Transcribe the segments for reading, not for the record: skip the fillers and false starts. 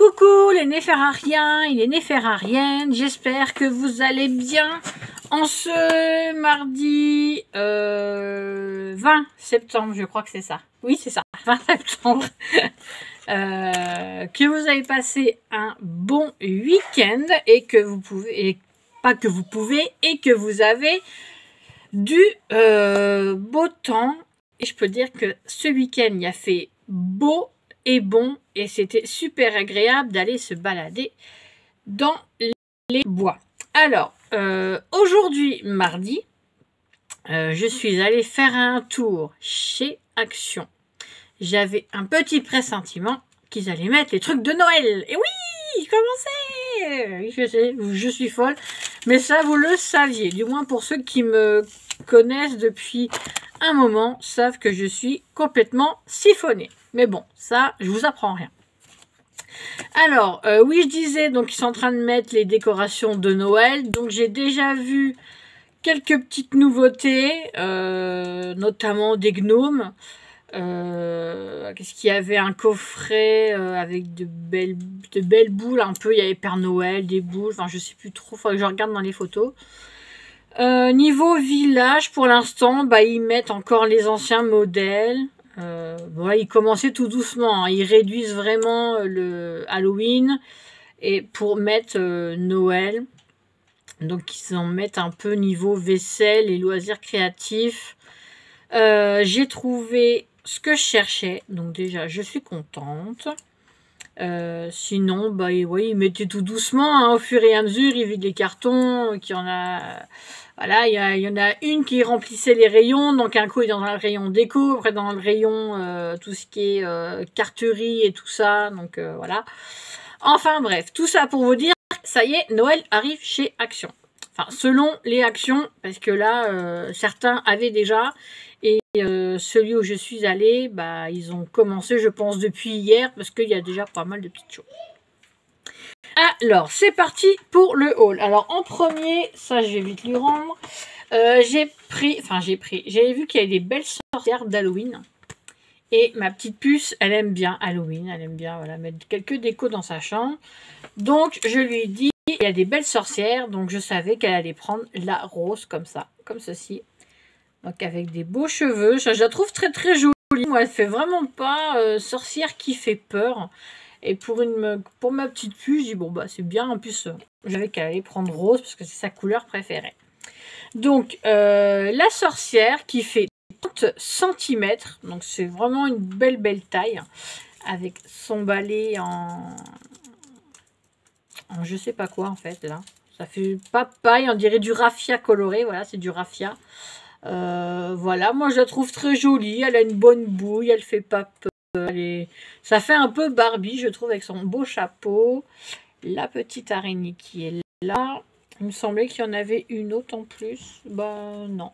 Coucou les néferrariens et les néferrariennes, j'espère que vous allez bien en ce mardi 20 septembre, je crois que c'est ça. Oui, c'est ça, 20 septembre. Que vous avez passé un bon week-end et que vous pouvez, et pas que vous pouvez, et que vous avez du beau temps. Et je peux dire que ce week-end, il a fait beau et bon et c'était super agréable d'aller se balader dans les bois. Alors, aujourd'hui, mardi, je suis allée faire un tour chez Action. J'avais un petit pressentiment qu'ils allaient mettre les trucs de Noël. Et oui, commencez. Je sais, je suis folle. Mais ça, vous le saviez. Du moins pour ceux qui me connaissent depuis un moment, savent que je suis complètement siphonnée. Mais bon, ça, je vous apprends rien. Alors, oui, je disais, donc ils sont en train de mettre les décorations de Noël. Donc, j'ai déjà vu quelques petites nouveautés, notamment des gnomes. Qu'est-ce qu'il y avait? Un coffret avec de belles boules un peu. Il y avait Père Noël, des boules. Enfin, je sais plus trop. Faudrait que je regarde dans les photos. Niveau village, pour l'instant, bah, ils mettent encore les anciens modèles. Ouais, ils commençaient tout doucement. Hein. Ils réduisent vraiment le Halloween et pour mettre Noël. Donc, ils en mettent un peu niveau vaisselle et loisirs créatifs. J'ai trouvé ce que je cherchais. Donc, déjà, je suis contente. Sinon, bah, ouais, ils mettaient tout doucement. Hein, au fur et à mesure, ils vident les cartons. Qu'il y en a... Voilà, il y en a une qui remplissait les rayons, donc un coup il est dans le rayon déco, après dans le rayon tout ce qui est carterie et tout ça, donc voilà. Enfin bref, tout ça pour vous dire, ça y est, Noël arrive chez Action. Enfin, selon les Actions, parce que là, certains avaient déjà, et celui où je suis allée, bah, ils ont commencé, je pense, depuis hier, parce qu'il y a déjà pas mal de petites choses. Alors, c'est parti pour le haul. Alors, en premier, ça, je vais vite lui rendre. J'ai vu qu'il y avait des belles sorcières d'Halloween. Et ma petite puce, elle aime bien Halloween. Elle aime bien voilà, mettre quelques décos dans sa chambre. Donc, je lui ai dit, il y a des belles sorcières. Donc, je savais qu'elle allait prendre la rose comme ça, comme ceci. Donc, avec des beaux cheveux. Je la trouve très, très jolie. Moi, elle fait vraiment pas sorcière qui fait peur. Et pour ma petite puce, je dis bon bah c'est bien. En plus, je savais qu'elle allait prendre rose parce que c'est sa couleur préférée. Donc la sorcière qui fait 30 cm, donc c'est vraiment une belle taille, avec son balai en je sais pas quoi en fait là. Ça fait pas paille, on dirait du raffia coloré. Voilà, c'est du raffia. Voilà, moi je la trouve très jolie. Elle a une bonne bouille, elle fait pas peur. Ça fait un peu Barbie, je trouve, avec son beau chapeau. La petite araignée qui est là. Il me semblait qu'il y en avait une autre en plus. Bah non.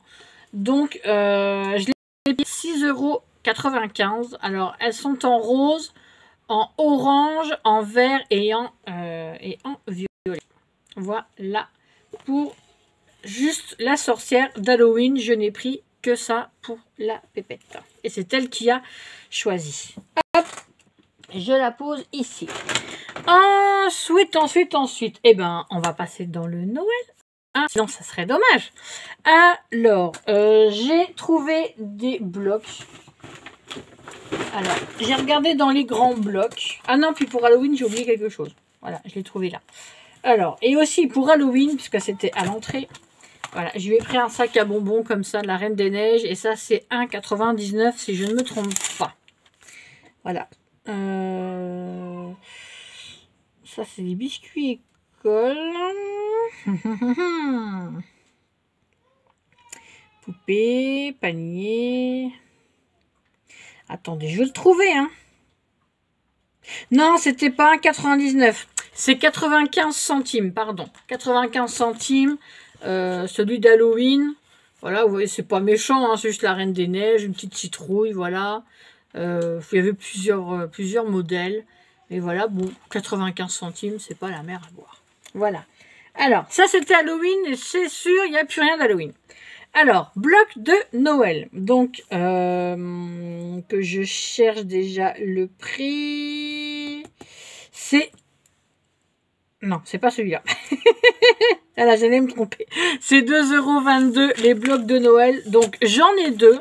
Donc, je l'ai payé 6,95 €. Alors, elles sont en rose, en orange, en vert et en violet. Voilà. Pour juste la sorcière d'Halloween, je n'ai pris que ça pour la pépette. Et c'est elle qui a choisi. Hop, je la pose ici. Ensuite, eh ben, on va passer dans le Noël. Hein, sinon, ça serait dommage. Alors, j'ai trouvé des blocs. Alors, j'ai regardé dans les grands blocs. Ah non, puis pour Halloween, j'ai oublié quelque chose. Voilà, je l'ai trouvé là. Alors, et aussi pour Halloween, puisque c'était à l'entrée. Voilà, je lui ai pris un sac à bonbons comme ça, de la Reine des Neiges. Et ça, c'est 1,99 € si je ne me trompe pas. Voilà. Ça, c'est des biscuits école. Poupée, panier. Attendez, je vais le trouver. Hein. Non, c'était pas 1,99 €. C'est 95 centimes, pardon. 95 centimes. Celui d'Halloween. Voilà, vous voyez, c'est pas méchant. Hein, c'est juste la Reine des Neiges, une petite citrouille, voilà. Il y avait plusieurs modèles. Et voilà, bon, 95 centimes, c'est pas la mer à boire. Voilà. Alors, ça c'était Halloween, et c'est sûr, il n'y a plus rien d'Halloween. Alors, bloc de Noël. Donc, que je cherche déjà le prix. C'est Non, c'est pas celui-là. Ah là, j'allais me tromper. C'est 2,22 € les blocs de Noël. Donc, j'en ai deux.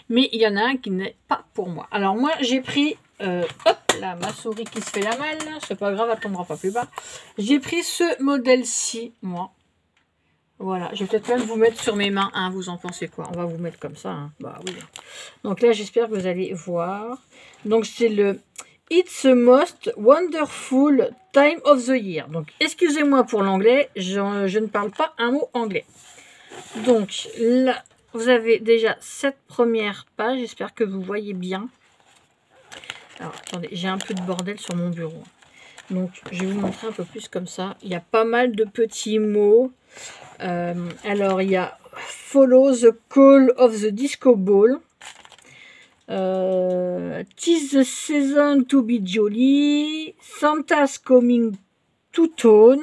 Mais il y en a un qui n'est pas pour moi. Alors, moi, j'ai pris... hop, là, ma souris qui se fait la malle. C'est pas grave, elle tombera pas plus bas. J'ai pris ce modèle-ci, moi. Voilà, je vais peut-être même vous mettre sur mes mains. Hein, vous en pensez quoi? On va vous mettre comme ça. Hein. Bah oui. Donc là, j'espère que vous allez voir. Donc, c'est le It's the most wonderful time of the year. Donc, excusez-moi pour l'anglais. Je ne parle pas un mot anglais. Donc, là, vous avez déjà cette première page. J'espère que vous voyez bien. Alors, attendez, j'ai un peu de bordel sur mon bureau. Donc, je vais vous montrer un peu plus comme ça. Il y a pas mal de petits mots. Alors, il y a Follow the Call of the Disco Ball. Tis the season to be jolly. Santa's coming to town.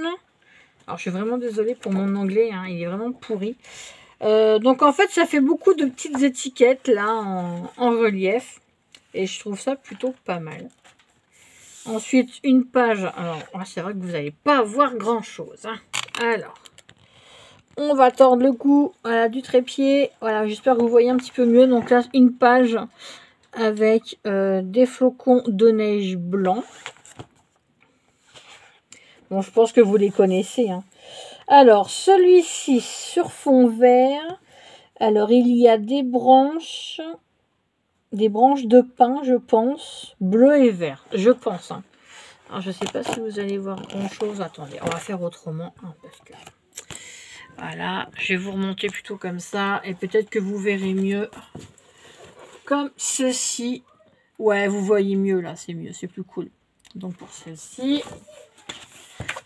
Alors, je suis vraiment désolée pour mon anglais. Hein, il est vraiment pourri. Donc, en fait, ça fait beaucoup de petites étiquettes là en relief. Et je trouve ça plutôt pas mal. Ensuite, une page. Alors, c'est vrai que vous n'allez pas voir grand-chose. Hein. Alors, on va tordre le cou. Voilà, du trépied. Voilà, j'espère que vous voyez un petit peu mieux. Donc là, une page avec des flocons de neige blancs. Bon, je pense que vous les connaissez. Hein. Alors, celui-ci sur fond vert. Alors, il y a des branches de pin, je pense, bleu et vert, je pense. Hein. Alors, je ne sais pas si vous allez voir grand-chose. Attendez, on va faire autrement. Hein, parce que... Voilà, je vais vous remonter plutôt comme ça. Et peut-être que vous verrez mieux comme ceci. Ouais, vous voyez mieux là, c'est mieux, c'est plus cool. Donc, pour celle-ci...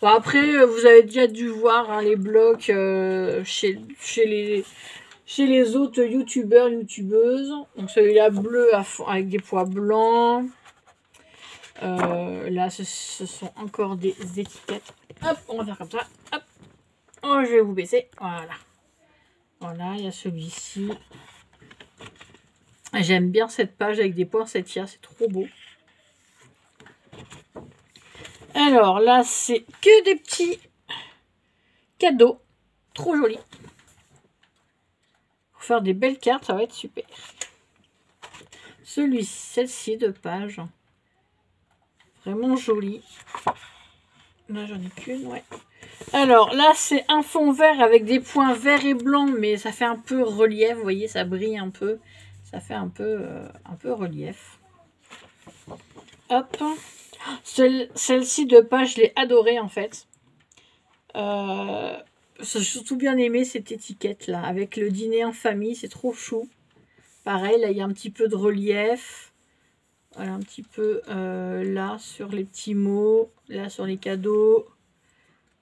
Bon, après, vous avez déjà dû voir hein, les blocs chez les autres youtubeurs, youtubeuses. Donc celui-là bleu avec des pois blancs. Là, ce sont encore des étiquettes. Hop, on va faire comme ça. Hop. Oh, je vais vous baisser. Voilà. Voilà, il y a celui-ci. J'aime bien cette page avec des poinsettias. C'est trop beau. Alors là, c'est que des petits cadeaux. Trop jolis. Pour faire des belles cartes, ça va être super. Celle-ci de page. Vraiment jolie. Là, j'en ai qu'une, ouais. Alors, là, c'est un fond vert avec des points verts et blancs, mais ça fait un peu relief. Vous voyez, ça brille un peu. Ça fait un peu relief. Hop. Celle-ci de page, je l'ai adorée, en fait. J'ai surtout bien aimé cette étiquette-là. Avec le dîner en famille, c'est trop chou. Pareil, là, il y a un petit peu de relief. Voilà, un petit peu là, sur les petits mots. Là, sur les cadeaux.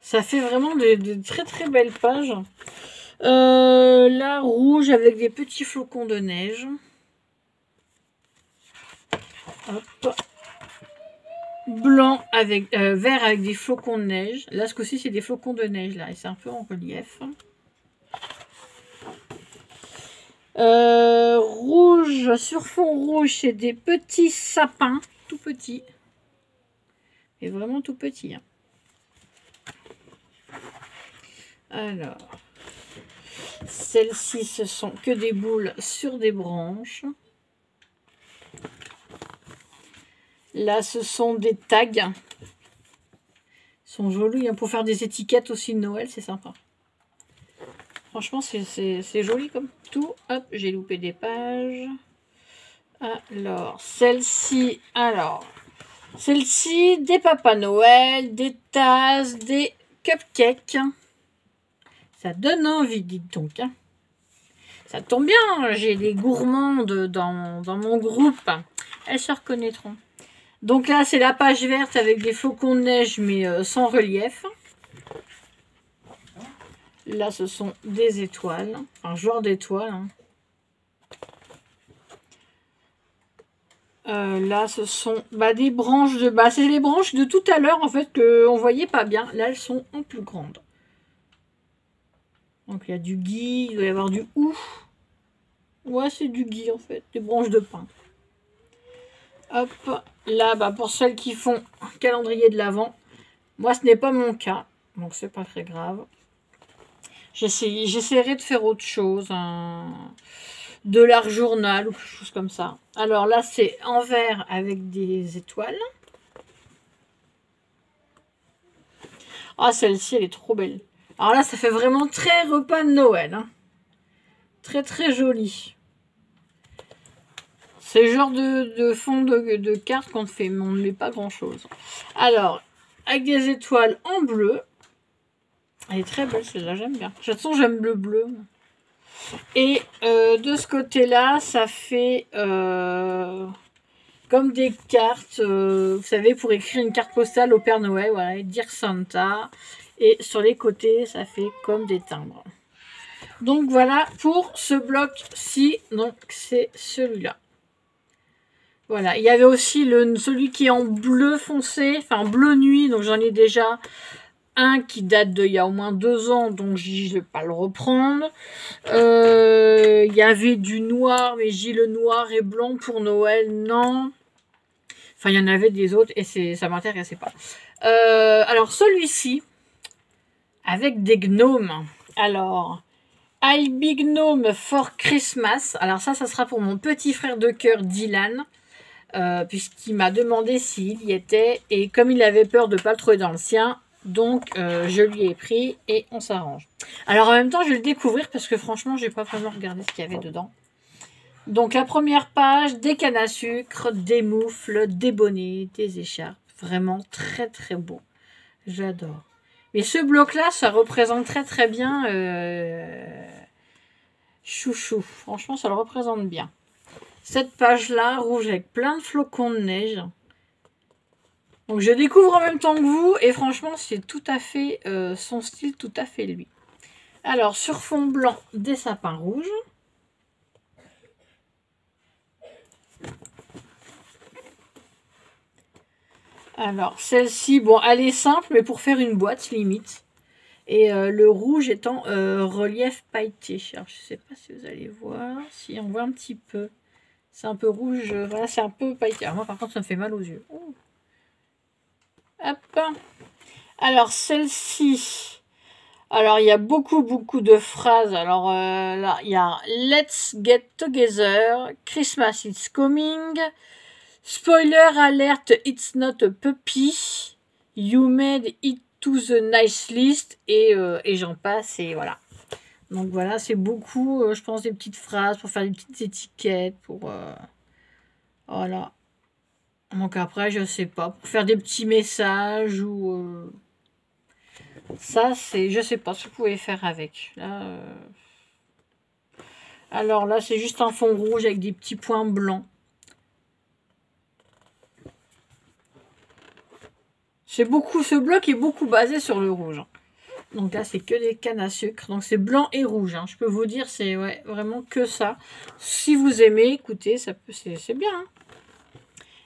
Ça fait vraiment de très très belles pages. Là, rouge avec des petits flocons de neige. Hop. Blanc avec vert avec des flocons de neige. Là, ce coup-ci, c'est des flocons de neige là, et c'est un peu en relief. Rouge sur fond rouge, c'est des petits sapins, tout petits, et vraiment tout petits. Hein. Alors, celles-ci, ce sont que des boules sur des branches. Là, ce sont des tags. Ils sont jolis hein, pour faire des étiquettes aussi de Noël, c'est sympa. Franchement, c'est joli comme tout. Hop, j'ai loupé des pages. Alors, celle-ci, des Papa Noël, des tasses, des cupcakes. Ça donne envie, dites donc. Hein. Ça tombe bien, j'ai des gourmandes dans mon groupe. Elles se reconnaîtront. Donc là, c'est la page verte avec des flocons de neige, mais sans relief. Là, ce sont des étoiles. Un genre d'étoiles. Hein. Là, ce sont des branches de... c'est les branches de tout à l'heure, en fait, qu'on voyait pas bien. Là, elles sont en plus grandes. Donc, il y a du gui, il doit y avoir du hou. Ouais, c'est du gui, en fait. Des branches de pin. Hop. Là, pour celles qui font un calendrier de l'Avent, Moi, ce n'est pas mon cas, donc c'est pas très grave. J'essaierai de faire autre chose, de l'art journal ou quelque chose comme ça. Alors là, c'est en vert avec des étoiles. Ah, celle-ci, elle est trop belle. Alors là, ça fait vraiment très repas de Noël. Hein. Très, très joli. C'est le genre de fond de carte qu'on fait, mais on ne met pas grand-chose. Alors, avec des étoiles en bleu. Elle est très belle, celle-là, j'aime bien. De toute façon, j'aime le bleu. Et de ce côté-là, ça fait comme des cartes, vous savez, pour écrire une carte postale au Père Noël, voilà, Dear Santa. Et sur les côtés, ça fait comme des timbres. Donc voilà pour ce bloc-ci. Donc c'est celui-là. Voilà. Il y avait aussi celui qui est en bleu foncé, enfin bleu nuit. Donc j'en ai déjà un qui date d'il y a au moins 2 ans. Donc je ne vais pas le reprendre. Il y avait du noir, mais j'ai le noir et blanc pour Noël. Non. Enfin, il y en avait des autres et ça m'intéressait pas. Alors celui-ci, avec des gnomes. Alors... I'll be gnome for Christmas. Alors ça sera pour mon petit frère de cœur Dylan, puisqu'il m'a demandé s'il y était, et comme il avait peur de ne pas le trouver dans le sien, donc je lui ai pris et on s'arrange. Alors en même temps, je vais le découvrir parce que franchement, j'ai pas vraiment regardé ce qu'il y avait dedans. Donc la première page, des cannes à sucre, des moufles, des bonnets, des écharpes. Vraiment très très beau. J'adore. Mais ce bloc-là, ça représente très très bien Chouchou. Franchement, ça le représente bien. Cette page-là, rouge avec plein de flocons de neige. Donc je découvre en même temps que vous et franchement, c'est tout à fait son style, tout à fait lui. Alors, sur fond blanc, des sapins rouges. Alors, celle-ci, bon, elle est simple, mais pour faire une boîte, limite. Et le rouge étant relief pailleté. Alors, je ne sais pas si vous allez voir. Si on voit un petit peu. C'est un peu rouge. Voilà, c'est un peu pailleté. Alors, moi, par contre, ça me fait mal aux yeux. Oh. Hop. Alors, celle-ci. Alors, il y a beaucoup de phrases. Alors, là, il y a Let's get together. Christmas is coming. Spoiler alert, it's not a puppy. You made it to the nice list. Et j'en passe. Et voilà. Donc, voilà, c'est beaucoup, je pense, des petites phrases pour faire des petites étiquettes. Pour. Voilà. Donc, après, je sais pas. Pour faire des petits messages ou. Ça, c'est... Je sais pas ce que vous pouvez faire avec. Là, alors là, c'est juste un fond rouge avec des petits points blancs. C'est beaucoup... Ce bloc est beaucoup basé sur le rouge. Donc là, c'est que des cannes à sucre. Donc c'est blanc et rouge. Hein. Je peux vous dire, c'est ouais, vraiment que ça. Si vous aimez, écoutez, ça peut, c'est bien. Hein.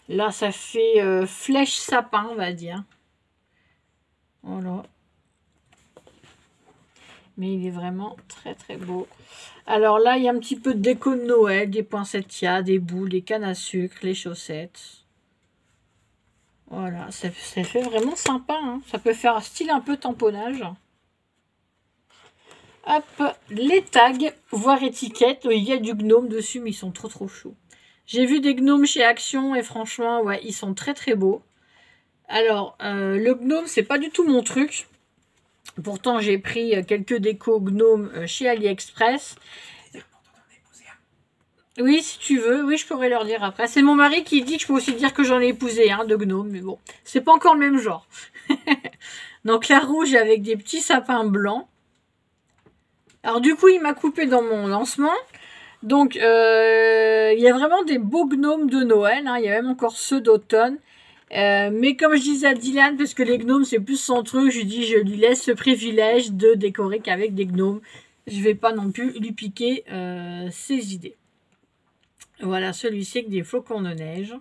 Là, ça fait flèche sapin, on va dire. Voilà. Mais il est vraiment très très beau. Alors là, il y a un petit peu de déco de Noël, des poinsettias, des boules, des cannes à sucre, les chaussettes. Voilà, ça fait vraiment sympa. Hein. Ça peut faire un style un peu tamponnage. Hop, les tags, voire étiquettes. Il y a du gnome dessus, mais ils sont trop chauds. J'ai vu des gnomes chez Action et franchement, ouais, ils sont très très beaux. Alors, le gnome, c'est pas du tout mon truc. Pourtant, j'ai pris quelques décos gnomes chez AliExpress. Oui, si tu veux. Oui, je pourrais leur dire après. C'est mon mari qui dit que je peux aussi dire que j'en ai épousé un de gnome. Mais bon, c'est pas encore le même genre. Donc, la rouge avec des petits sapins blancs. Alors, du coup, il m'a coupé dans mon lancement. Donc, il y a vraiment des beaux gnomes de Noël. Hein. Il y a même encore ceux d'automne. Mais comme je disais à Dylan, parce que les gnomes c'est plus son truc, je dis je lui laisse ce privilège de décorer qu'avec des gnomes. Je vais pas non plus lui piquer ses idées. Voilà, celui-ci avec des flocons de neige.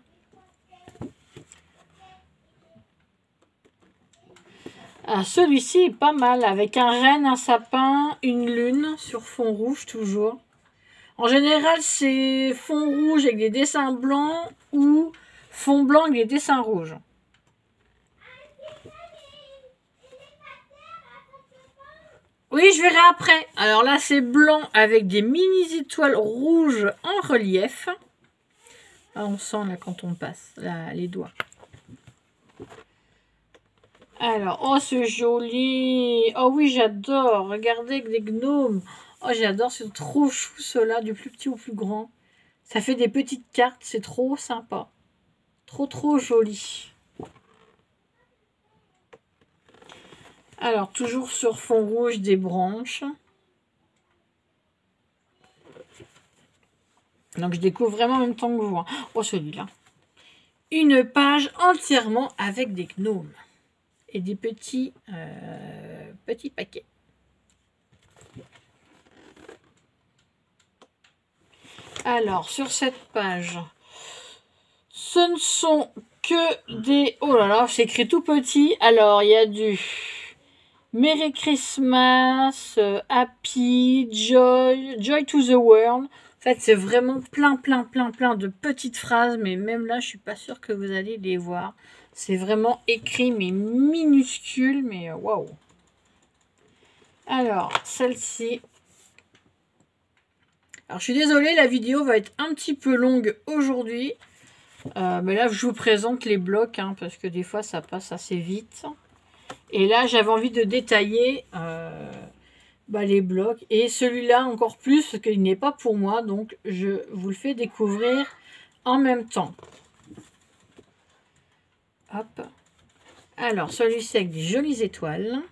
Ah, celui-ci est pas mal, avec un renne, un sapin, une lune sur fond rouge toujours. En général, c'est fond rouge avec des dessins blancs ou fond blanc avec des dessins rouges. Oui, je verrai après. Alors là, c'est blanc avec des mini étoiles rouges en relief. Ah, on sent là quand on passe là, les doigts. Alors, oh, c'est joli. Oh oui, j'adore. Regardez avec des gnomes. Oh, j'adore. C'est trop chou, ceux-là, du plus petit au plus grand. Ça fait des petites cartes. C'est trop sympa. Trop, trop joli. Alors, toujours sur fond rouge des branches. Donc, je découvre vraiment en même temps que vous. Oh, celui-là. Une page entièrement avec des gnomes. Et des petits paquets. Alors, sur cette page, ce ne sont que des... Oh là là, c'est écrit tout petit. Alors, il y a du Merry Christmas, Happy, Joy to the World. En fait, c'est vraiment plein de petites phrases, mais même là, je suis pas sûre que vous allez les voir. C'est vraiment écrit, mais minuscule, mais waouh. Alors, celle-ci. Alors, je suis désolée, la vidéo va être un petit peu longue aujourd'hui. Mais là, je vous présente les blocs, hein, parce que des fois, ça passe assez vite. Et là, j'avais envie de détailler les blocs. Et celui-là, encore plus, parce qu'il n'est pas pour moi. Donc, je vous le fais découvrir en même temps. Hop. Alors, celui-ci avec des jolies étoiles.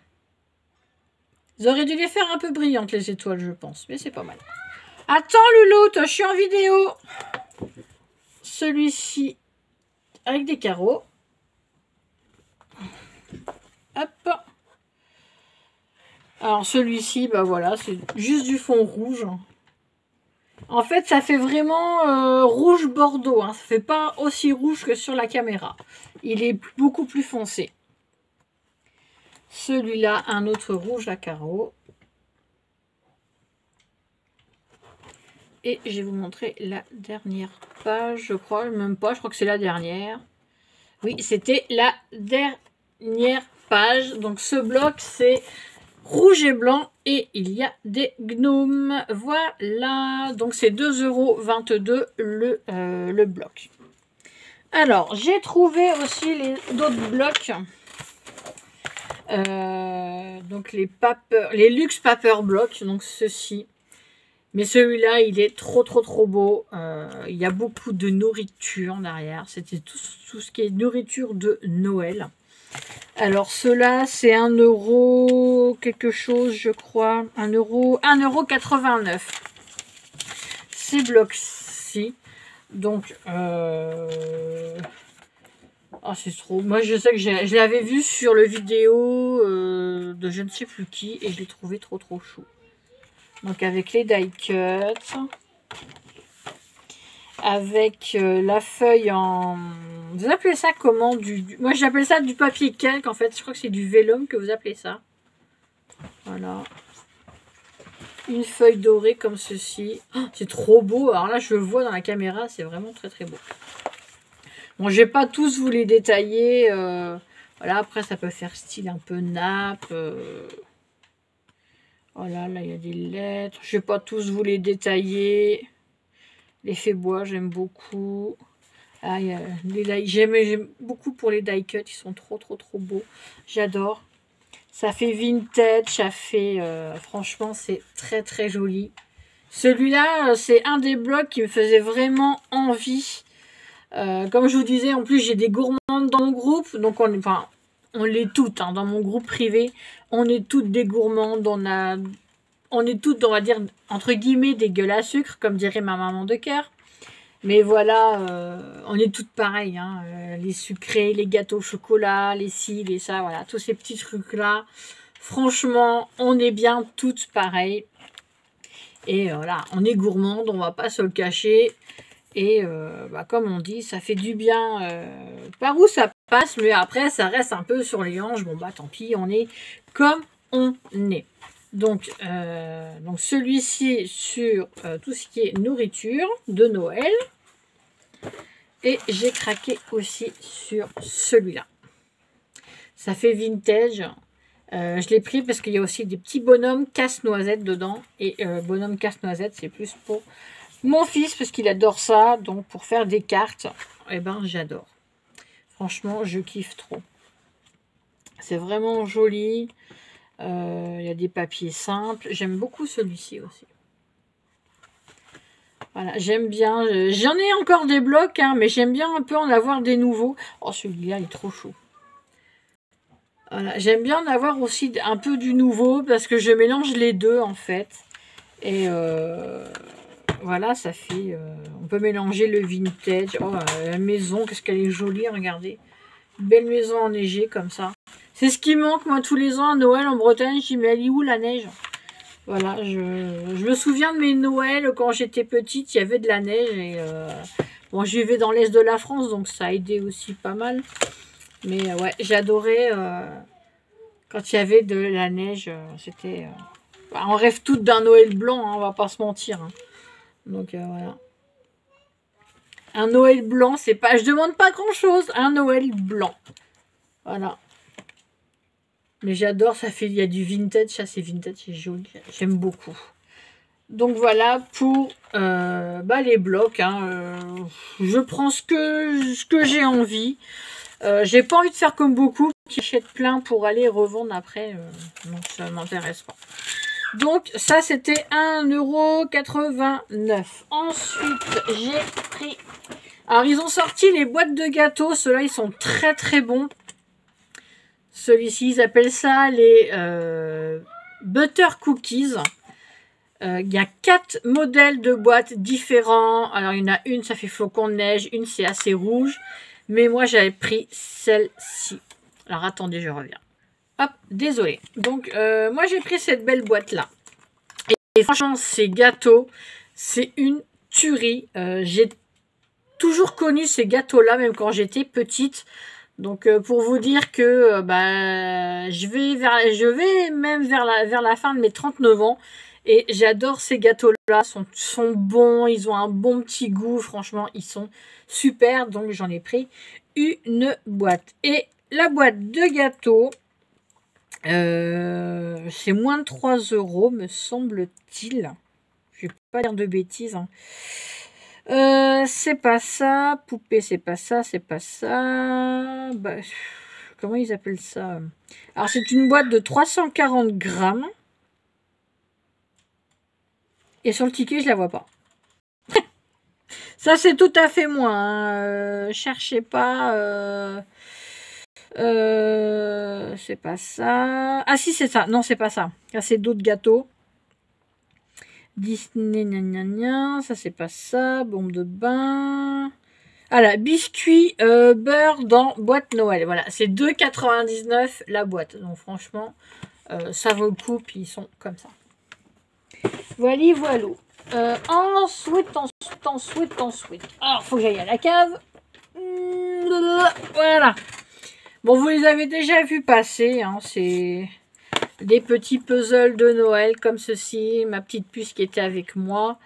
Ils auraient dû les faire un peu brillantes, les étoiles, je pense. Mais c'est pas mal. Attends, Louloute, je suis en vidéo. Celui-ci avec des carreaux. Hop. Alors, celui-ci, bah voilà, c'est juste du fond rouge. En fait, ça fait vraiment rouge bordeaux. Hein. Ça fait pas aussi rouge que sur la caméra. Il est beaucoup plus foncé. Celui-là, un autre rouge à carreaux. Et je vais vous montrer la dernière page, je crois. Même pas, je crois que c'est la dernière. Oui, c'était la dernière page. Donc, ce bloc, c'est rouge et blanc. Et il y a des gnomes. Voilà. Donc, c'est 2,22 € le bloc. Alors, j'ai trouvé aussi d'autres blocs. Donc, les Luxe Paper Blocks. Donc, ceci. Mais celui-là, il est trop beau. Il y a beaucoup de nourriture derrière. C'était tout ce qui est nourriture de Noël. Alors, ceux-là, c'est 1 € quelque chose, je crois. 1,89 €. Ces blocs-ci. Donc, c'est trop. Moi, je sais que je l'avais vu sur le vidéo de je ne sais plus qui. Et je l'ai trouvé trop chou. Donc avec les die cuts, avec la feuille en... Vous appelez ça comment Moi j'appelle ça du papier calque en fait. Je crois que c'est du vélum que vous appelez ça. Voilà. Une feuille dorée comme ceci. Oh, c'est trop beau. Alors là je le vois dans la caméra. C'est vraiment très beau. Bon, je vais pas tous vous les détailler. Voilà, après ça peut faire style un peu nappe. Voilà, là, il y a des lettres. Je ne vais pas tous vous les détailler. L'effet bois, j'aime beaucoup. Ah, j'aime beaucoup pour les die cuts. Ils sont trop beaux. J'adore. Ça fait vintage. Ça fait... franchement, c'est très joli. Celui-là, c'est un des blocs qui me faisait vraiment envie. Comme je vous disais, en plus, j'ai des gourmandes dans mon groupe. Donc, on l'est toutes, hein, dans mon groupe privé. On est toutes des gourmandes. On est toutes, on va dire, entre guillemets, des gueules à sucre, comme dirait ma maman de cœur. Mais voilà, on est toutes pareilles. Hein, les sucrés, les gâteaux au chocolat, les ci, les ça, voilà. Tous ces petits trucs-là. Franchement, on est bien toutes pareilles. Et voilà, on est gourmandes, on va pas se le cacher. Et comme on dit, ça fait du bien par où ça passe, mais après ça reste un peu sur les hanches. Bon tant pis, on est comme on est. Donc celui-ci sur tout ce qui est nourriture de Noël. Et j'ai craqué aussi sur celui-là. Ça fait vintage. Je l'ai pris parce qu'il y a aussi des petits bonhommes casse-noisette dedans. Et bonhomme casse-noisette, c'est plus pour mon fils parce qu'il adore ça. Donc pour faire des cartes, eh ben j'adore. Franchement, je kiffe trop. C'est vraiment joli. Il y a des papiers simples. J'aime beaucoup celui-ci aussi. Voilà, j'aime bien. J'en ai encore des blocs, hein, mais j'aime bien un peu en avoir des nouveaux. Oh, celui-là, il est trop chaud. Voilà, j'aime bien en avoir aussi un peu du nouveau parce que je mélange les deux en fait. Et voilà, ça fait... on peut mélanger le vintage. Oh, la maison, qu'est-ce qu'elle est jolie, regardez. Une belle maison enneigée comme ça. C'est ce qui manque, moi, tous les ans à Noël en Bretagne. Je dis, mais elle est où la neige? Voilà, je me souviens de mes Noëls quand j'étais petite, il y avait de la neige. Et bon, je vivais dans l'est de la France, donc ça a aidé aussi pas mal. Mais ouais, j'adorais quand il y avait de la neige. C'était... on rêve toutes d'un Noël blanc, hein, on va pas se mentir. Hein. Donc voilà. Un Noël blanc, c'est pas... Je demande pas grand-chose. Un Noël blanc. Voilà. Mais j'adore, ça fait... Il y a du vintage, ça c'est vintage, c'est joli. J'aime beaucoup. Donc voilà pour les blocs. Hein, je prends ce que j'ai envie. J'ai pas envie de faire comme beaucoup qui achètent plein pour aller revendre après. Non, ça m'intéresse pas. Donc ça c'était 1,89 €. Ensuite j'ai pris... Alors ils ont sorti les boîtes de gâteaux. Ceux-là ils sont très très bons. Celui-ci ils appellent ça les butter cookies. Il y a 4 modèles de boîtes différents. Alors il y en a une ça fait flocon de neige. Une c'est assez rouge. Mais moi j'avais pris celle-ci. Alors attendez je reviens. Hop, désolé. Donc, moi, j'ai pris cette belle boîte-là. Et franchement, ces gâteaux, c'est une tuerie. J'ai toujours connu ces gâteaux-là, même quand j'étais petite. Donc, pour vous dire que je vais même vers la fin de mes 39 ans. Et j'adore ces gâteaux-là. Ils sont bons, ils ont un bon petit goût. Franchement, ils sont super. Donc, j'en ai pris une boîte. Et la boîte de gâteaux... c'est moins de 3 €, me semble-t-il. Je vais pas dire de bêtises. Hein. C'est pas ça. Poupée, c'est pas ça. C'est pas ça. Bah, comment ils appellent ça? Alors, c'est une boîte de 340 grammes. Et sur le ticket, je la vois pas. Ça, c'est tout à fait moi. Hein. Cherchez pas... c'est pas ça. Ah si, c'est ça. Non, c'est pas ça. Là, c'est d'autres gâteaux. Disney, gna gna gna. Ça, c'est pas ça. Bombe de bain. Ah là, biscuit beurre dans boîte Noël. Voilà, c'est 2,99 la boîte. Donc franchement, ça vaut le coup. Puis ils sont comme ça. Voilà, voilà. Ensuite. Alors, faut que j'aille à la cave. Voilà. Bon, vous les avez déjà vus passer, hein, c'est des petits puzzles de Noël comme ceci. Ma petite puce qui était avec moi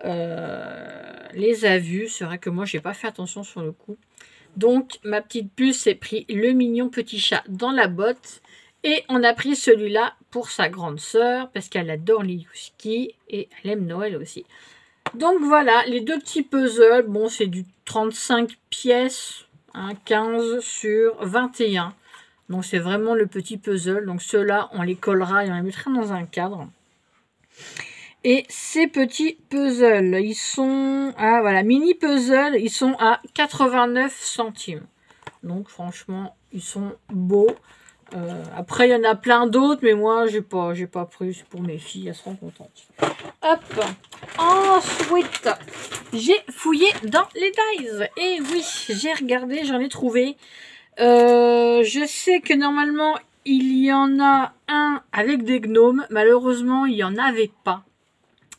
les a vus. C'est vrai que moi, j'ai pas fait attention sur le coup. Donc, ma petite puce s'est pris le mignon petit chat dans la botte. Et on a pris celui-là pour sa grande sœur parce qu'elle adore les Youski et elle aime Noël aussi. Donc, voilà, les deux petits puzzles. Bon, c'est du 35 pièces. 15 sur 21. Donc c'est vraiment le petit puzzle. Donc ceux-là, on les collera et on les mettra dans un cadre. Et ces petits puzzles, ils sont... Ah voilà, mini puzzles, ils sont à 89 centimes. Donc franchement, ils sont beaux. Après, il y en a plein d'autres, mais moi, j'ai pas pris. C'est pour mes filles, elles seront contentes. Hop. Ensuite, j'ai fouillé dans les dies. Et oui, j'ai regardé, j'en ai trouvé. Je sais que normalement, il y en a un avec des gnomes. Malheureusement, il n'y en avait pas.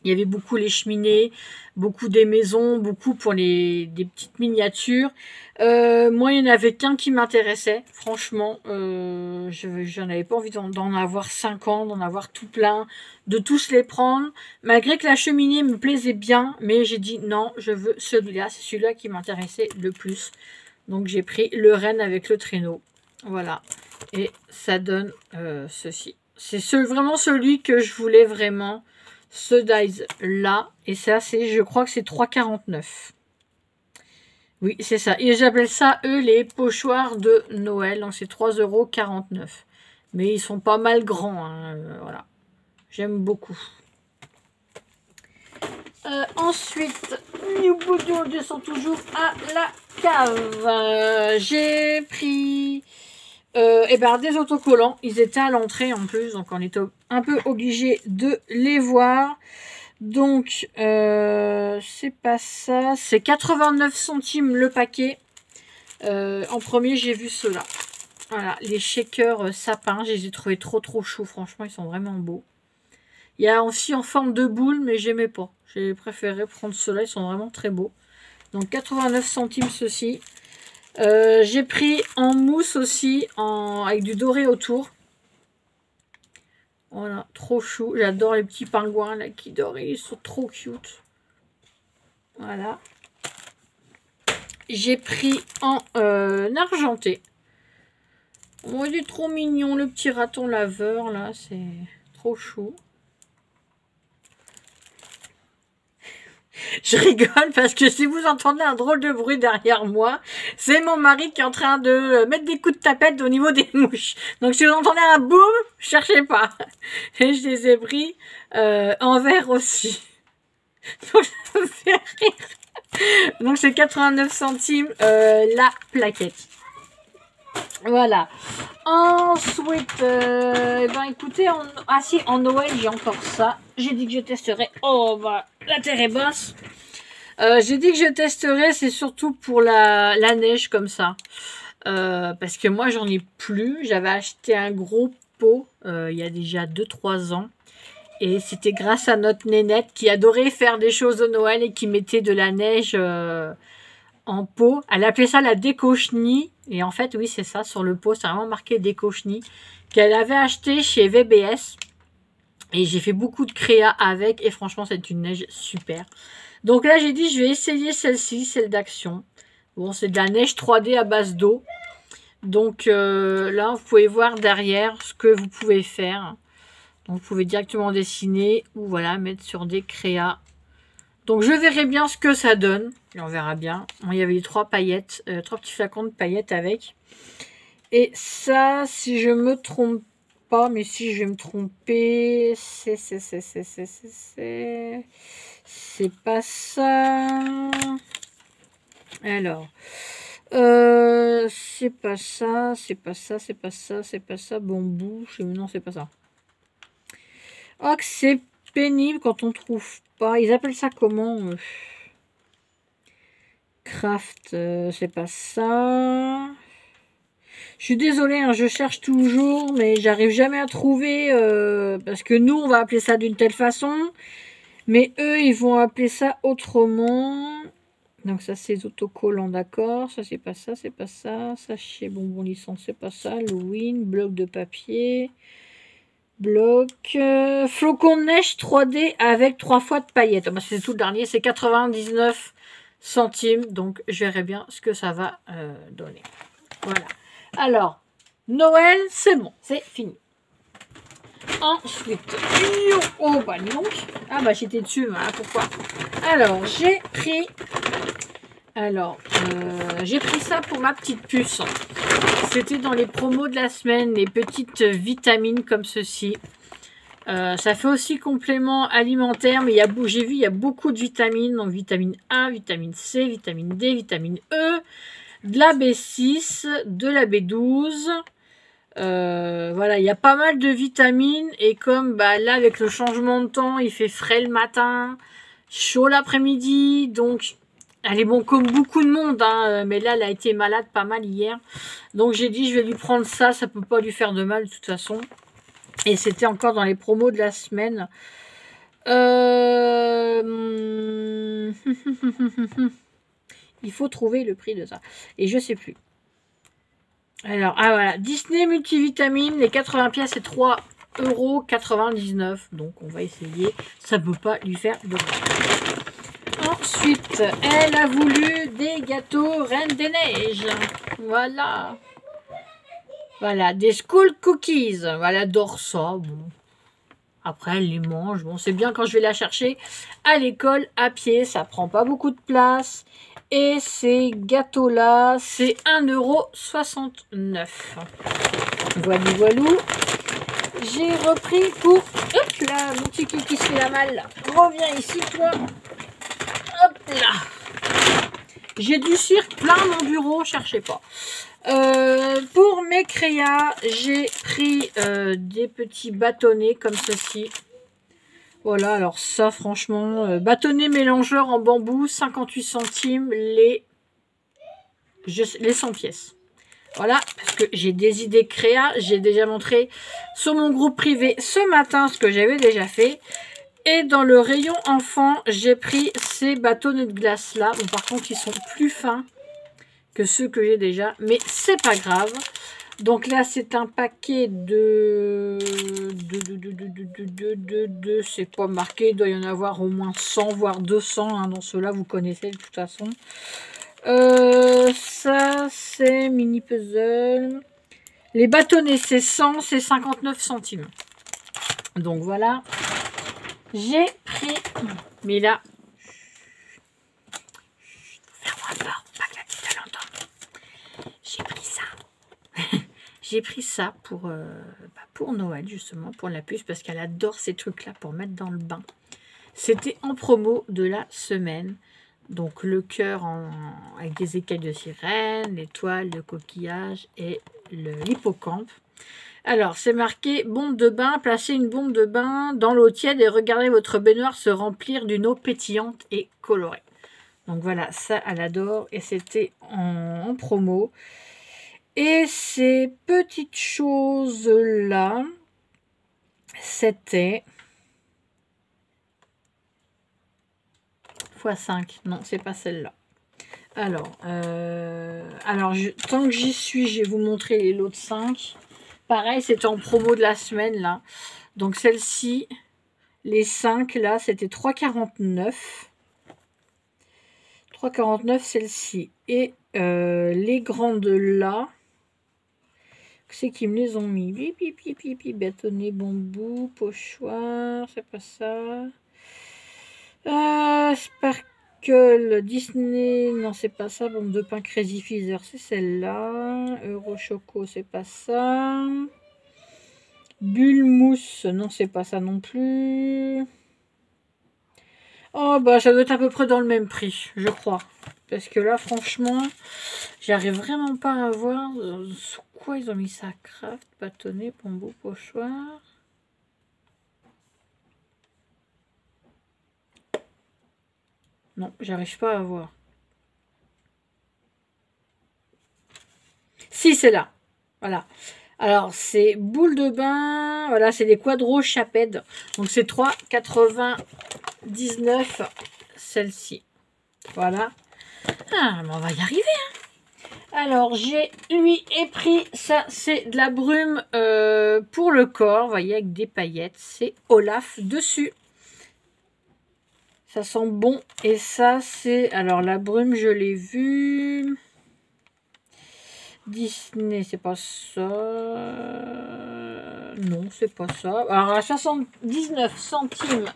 Il y avait beaucoup les cheminées, beaucoup des maisons, beaucoup pour des petites miniatures. Moi, il n'y en avait qu'un qui m'intéressait. Franchement, je n'avais pas envie d'en avoir 50, d'en avoir tout plein, de tous les prendre. Malgré que la cheminée me plaisait bien, mais j'ai dit non, je veux celui-là. C'est celui-là qui m'intéressait le plus. Donc, j'ai pris le renne avec le traîneau. Voilà. Et ça donne ceci. C'est vraiment celui que je voulais vraiment. Ce dies là. Et ça, je crois que c'est 3,49. Oui, c'est ça. Et j'appelle ça, eux, les pochoirs de Noël. Donc, c'est 3,49 €. Mais ils sont pas mal grands. Hein, voilà. J'aime beaucoup. Ensuite, on descend toujours à la cave. J'ai pris des autocollants. Ils étaient à l'entrée en plus. Donc, on était un peu obligé de les voir. Donc, c'est pas ça. C'est 89 centimes le paquet. En premier, j'ai vu ceux-là. Voilà, les shakers sapins. Je les ai trouvés trop chauds. Franchement, ils sont vraiment beaux. Il y a aussi en forme de boule, mais j'aimais pas. J'ai préféré prendre ceux-là. Ils sont vraiment très beaux. Donc, 89 centimes ceux-ci. J'ai pris en mousse aussi, avec du doré autour. Voilà, trop chou. J'adore les petits pingouins là qui dorent. Ils sont trop cute. Voilà. J'ai pris en argenté. Oh, il est trop mignon, le petit raton laveur là. C'est trop chou. Je rigole parce que si vous entendez un drôle de bruit derrière moi, c'est mon mari qui est en train de mettre des coups de tapette au niveau des mouches. Donc si vous entendez un boum, cherchez pas. Et je les ai pris en verre aussi. Donc ça me fait rire. Donc c'est 89 centimes la plaquette. Voilà. Ensuite, écoutez, en Noël, j'ai encore ça. J'ai dit que je testerais. Oh, bah, la terre est basse. J'ai dit que je testerais, c'est surtout pour la neige comme ça. Parce que moi, j'en ai plus. J'avais acheté un gros pot il y a déjà 2-3 ans. Et c'était grâce à notre nénette qui adorait faire des choses de Noël et qui mettait de la neige en pot. Elle appelait ça la décochenille. Et en fait, oui, c'est ça. Sur le pot, c'est vraiment marqué décochenille. Qu'elle avait acheté chez VBS. Et j'ai fait beaucoup de créa avec. Et franchement, c'est une neige super. Donc là, j'ai dit, je vais essayer celle-ci, celle d'Action. Bon, c'est de la neige 3D à base d'eau. Donc là, vous pouvez voir derrière ce que vous pouvez faire. Donc, vous pouvez directement dessiner ou voilà, mettre sur des créas. Donc, je verrai bien ce que ça donne. Et on verra bien. Bon, il y avait 3 paillettes, 3 petits flacons de paillettes avec. Et ça, si je me trompe pas, mais si je vais me tromper, c'est pas ça. Alors, c'est pas ça, c'est pas ça, c'est pas ça, c'est pas ça. Bambou, non, c'est pas ça. Oh, que c'est pénible quand on trouve pas. Ils appellent ça comment Craft, c'est pas ça. Je suis désolée, hein, je cherche toujours, mais j'arrive jamais à trouver. Parce que nous, on va appeler ça d'une telle façon. Mais eux, ils vont appeler ça autrement. Donc ça, c'est les autocollants, d'accord. Ça, c'est pas ça, c'est pas ça. Sachet bonbon licence, c'est pas ça. Halloween, bloc de papier. Bloc, flocon de neige 3D avec 3 fois de paillettes. Bah, c'est tout le dernier, c'est 99 centimes. Donc, je verrai bien ce que ça va donner. Voilà. Alors, Noël, c'est bon, c'est fini. Ensuite, oh bah donc, ah bah j'étais dessus, voilà pourquoi. Alors, j'ai pris ça pour ma petite puce. C'était dans les promos de la semaine, les petites vitamines comme ceci. Ça fait aussi complément alimentaire, mais j'ai vu, il y a beaucoup de vitamines. Donc, vitamine A, vitamine C, vitamine D, vitamine E, de la B6, de la B12. Voilà, il y a pas mal de vitamines. Et comme là, avec le changement de temps, il fait frais le matin, chaud l'après-midi. Donc, elle est bon comme beaucoup de monde, hein, mais là, elle a été malade pas mal hier. Donc, j'ai dit, je vais lui prendre ça. Ça peut pas lui faire de mal de toute façon. Et c'était encore dans les promos de la semaine. Il faut trouver le prix de ça. Et je sais plus. Alors, voilà. Disney multivitamine. Les 80 pièces, c'est 3,99 €. Donc, on va essayer. Ça peut pas lui faire de mal. Ensuite, elle a voulu des gâteaux Reine des Neiges. Voilà. Voilà, des school cookies. Voilà, elle adore ça. Bon. Après, elle les mange. Bon, c'est bien quand je vais la chercher à l'école à pied. Ça prend pas beaucoup de place. Et ces gâteaux-là, c'est 1,69 €. Voilà, voilou. J'ai repris pour... Hop là, mon petit qui se fait la malle. Reviens ici, toi. Hop là. J'ai du cirque plein mon bureau, cherchez pas. Pour mes créas, j'ai pris des petits bâtonnets comme ceci. Voilà, alors ça, franchement, bâtonnet mélangeur en bambou, 58 centimes les 100 pièces. Voilà, parce que j'ai des idées créa. J'ai déjà montré sur mon groupe privé ce matin ce que j'avais déjà fait. Et dans le rayon enfant, j'ai pris ces bâtonnets de glace là. Bon, par contre, ils sont plus fins que ceux que j'ai déjà, mais c'est pas grave. Donc là, c'est un paquet c'est pas marqué, il doit y en avoir au moins 100, voire 200, hein, dans ceux-là, vous connaissez de toute façon. Ça, c'est mini puzzle. Les bâtonnets, c'est 100, c'est 59 centimes. Donc voilà, j'ai pris, mais là, ferme-moi pas que la petite elle entend. J'ai pris ça. J'ai pris ça pour Noël, justement, pour la puce, parce qu'elle adore ces trucs-là pour mettre dans le bain. C'était en promo de la semaine. Donc, le cœur avec des écailles de sirène, l'étoile, le coquillage et l'hippocampe. Alors, c'est marqué « Bombe de bain, placez une bombe de bain dans l'eau tiède et regardez votre baignoire se remplir d'une eau pétillante et colorée. » Donc voilà, ça, elle adore et c'était en promo. Et ces petites choses-là, c'était x5. Non, c'est pas celle-là. Alors, tant que j'y suis, je vais vous montrer les lots de 5. Pareil, c'était en promo de la semaine, là. Donc, celle-ci, les 5, là, c'était 3,49. 3,49, celle-ci. Et les grandes, là... C'est qui me les ont mis. Bâtonnet, bambou, pochoir, c'est pas ça. Sparkle, Disney, non, c'est pas ça. Bombe de pain Crazy Freezer, c'est celle-là. Euro Choco, c'est pas ça. Bulle mousse, non, c'est pas ça non plus. Oh, bah, ça doit être à peu près dans le même prix, je crois. Parce que là, franchement, j'arrive vraiment pas à voir sur quoi ils ont mis ça. Craft, bâtonnet, bambou, pochoir. Non, j'arrive pas à voir. Si, c'est là. Voilà. Alors, c'est boule de bain. Voilà, c'est des quadros chapèdes. Donc, c'est 3,99 celle-ci. Voilà. Ah, mais on va y arriver, hein. Alors, j'ai pris ça, c'est de la brume pour le corps, vous voyez, avec des paillettes. C'est Olaf dessus. Ça sent bon. Et ça, c'est... Alors, la brume, je l'ai vue. Disney, c'est pas ça. Non, c'est pas ça. Alors, à 79 centimes.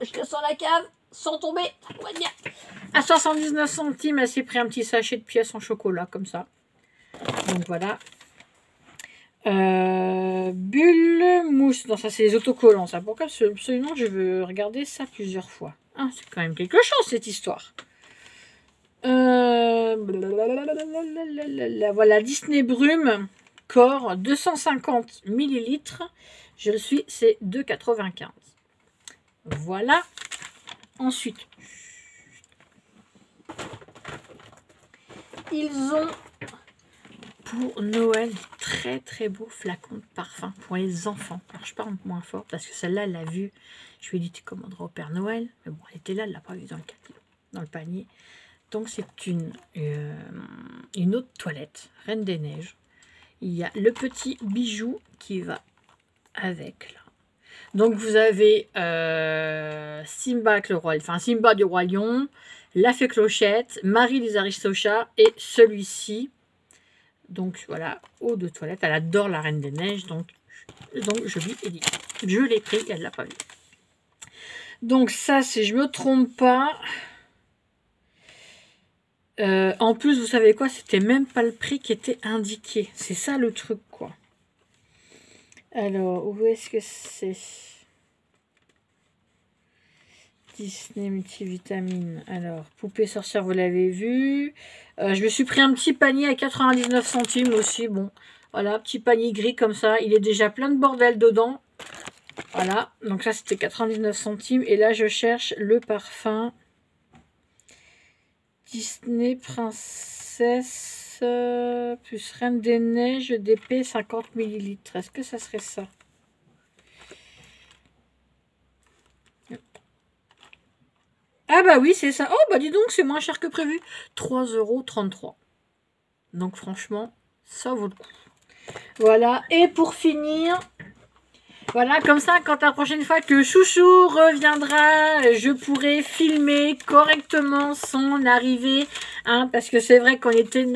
Je descends la cave sans tomber. Ça va bien. À 79 centimes, elle s'est pris un petit sachet de pièces en chocolat, comme ça. Donc, voilà. Bulle mousse. Non, ça, c'est les autocollants. Ça. Pourquoi absolument, je veux regarder ça plusieurs fois. Ah, c'est quand même quelque chose, cette histoire. Voilà, Disney Brume, corps, 250 ml. Je le suis, c'est 2,95. Voilà. Ensuite, ils ont pour Noël très très beaux flacons de parfum pour les enfants. Alors je parle moins fort parce que celle-là, elle l'a vue. Je lui ai dit, tu commanderas au Père Noël. Mais bon, elle était là, elle l'a pas vue dans le panier. Donc c'est une eau de toilette, Reine des Neiges. Il y a le petit bijou qui va avec là. Donc vous avez Simba avec le roi, enfin Simba du roi lion, la fée Clochette, Marie des Aristochats et celui-ci Donc voilà, eau de toilette. Elle adore la Reine des Neiges, donc je lui ai dit. Je l'ai pris, elle l'a pas vu. Donc ça, si je me trompe pas... en plus, vous savez quoi? C'était même pas le prix qui était indiqué. C'est ça le truc, quoi. Alors, où est-ce que c'est? Disney multivitamine. Alors, poupée sorcière, vous l'avez vu. Je me suis pris un petit panier à 99 centimes aussi. Bon, voilà, petit panier gris comme ça. Il est déjà plein de bordel dedans. Voilà, donc ça c'était 99 centimes. Et là, je cherche le parfum Disney Princesse plus Reine des Neiges d'épée 50 ml. Est-ce que ça serait ça? Ah bah oui, c'est ça. Oh bah dis donc, c'est moins cher que prévu. 3,33 €. Donc franchement, ça vaut le coup. Voilà, et pour finir, voilà, comme ça, quand la prochaine fois que Chouchou reviendra, je pourrai filmer correctement son arrivée. Hein, parce que c'est vrai qu'on était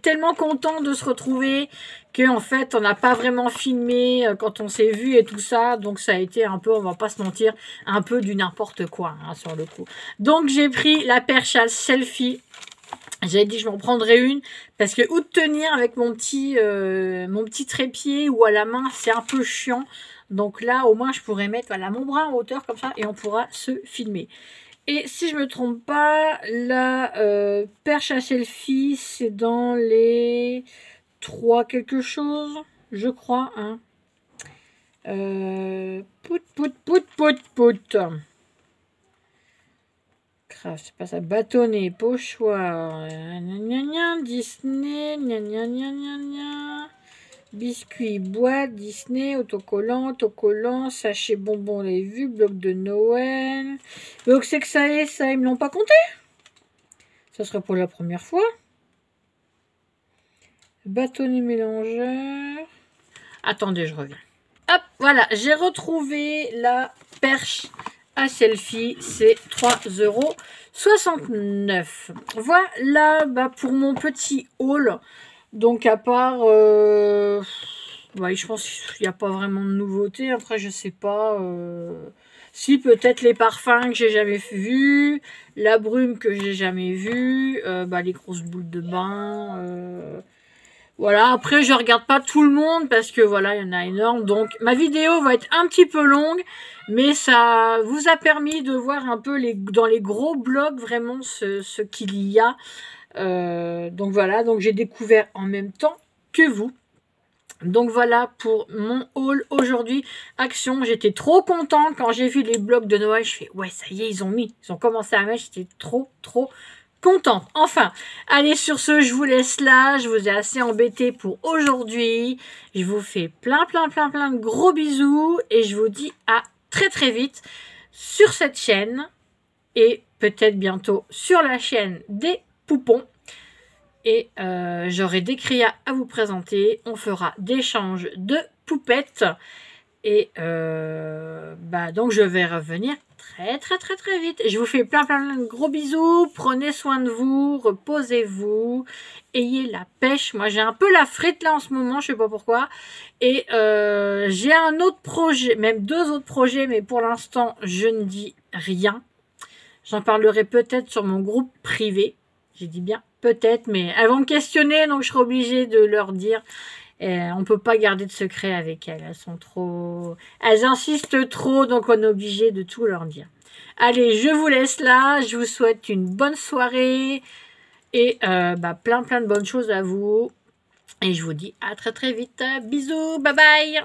tellement contents de se retrouver qu'en fait, on n'a pas vraiment filmé quand on s'est vu et tout ça. Donc, ça a été un peu, on va pas se mentir, un peu du n'importe quoi hein, sur le coup. Donc, j'ai pris la perche à selfie. J'avais dit je m'en prendrais une parce que où de tenir avec mon petit trépied ou à la main c'est un peu chiant. Donc là au moins je pourrais mettre voilà, mon bras en hauteur comme ça et on pourra se filmer. Et si je me trompe pas, la perche à selfie c'est dans les 3 quelque chose je crois. Hein. Pout. C'est pas ça. Bâtonnet, pochoir, Disney, biscuit, boîte, Disney, autocollant, sachet bonbons, les vues, bloc de Noël. Donc c'est que ça est, ça, ils me l'ont pas compté. Ça serait pour la première fois. Bâtonnet mélangeur. Attendez, je reviens. Hop, voilà, j'ai retrouvé la perche à selfie, c'est 3,69 €. Voilà bah, pour mon petit haul. Donc à part, ouais, je pense qu'il n'y a pas vraiment de nouveauté. Après, je sais pas. Si peut-être les parfums que j'ai jamais vus, la brume que j'ai jamais vue, bah, les grosses boules de bain. Voilà, après je regarde pas tout le monde parce que voilà, il y en a énorme. Donc ma vidéo va être un petit peu longue, mais ça vous a permis de voir un peu dans les gros blogs vraiment ce qu'il y a. Donc voilà, donc j'ai découvert en même temps que vous. Donc voilà pour mon haul aujourd'hui. Action, j'étais trop contente quand j'ai vu les blogs de Noël. Je fais ouais, ça y est, ils ont commencé à mettre. J'étais trop contente. Enfin, allez, sur ce, je vous laisse là. Je vous ai assez embêté pour aujourd'hui. Je vous fais plein de gros bisous. Et je vous dis à très vite sur cette chaîne. Et peut-être bientôt sur la chaîne des poupons. Et j'aurai des créas à vous présenter. On fera d'échanges de poupettes. Et bah donc je vais revenir très vite. Je vous fais plein de gros bisous. Prenez soin de vous, reposez-vous, ayez la pêche. Moi j'ai un peu la frite là en ce moment, je sais pas pourquoi. Et j'ai un autre projet, même 2 autres projets, mais pour l'instant je ne dis rien. J'en parlerai peut-être sur mon groupe privé. J'ai dit bien peut-être, mais elles vont me questionner, donc je serai obligée de leur dire. On ne peut pas garder de secret avec elles. Elles sont trop... Elles insistent trop, donc on est obligé de tout leur dire. Allez, je vous laisse là. Je vous souhaite une bonne soirée. Et bah, plein de bonnes choses à vous. Et je vous dis à très vite. Bisous, bye bye.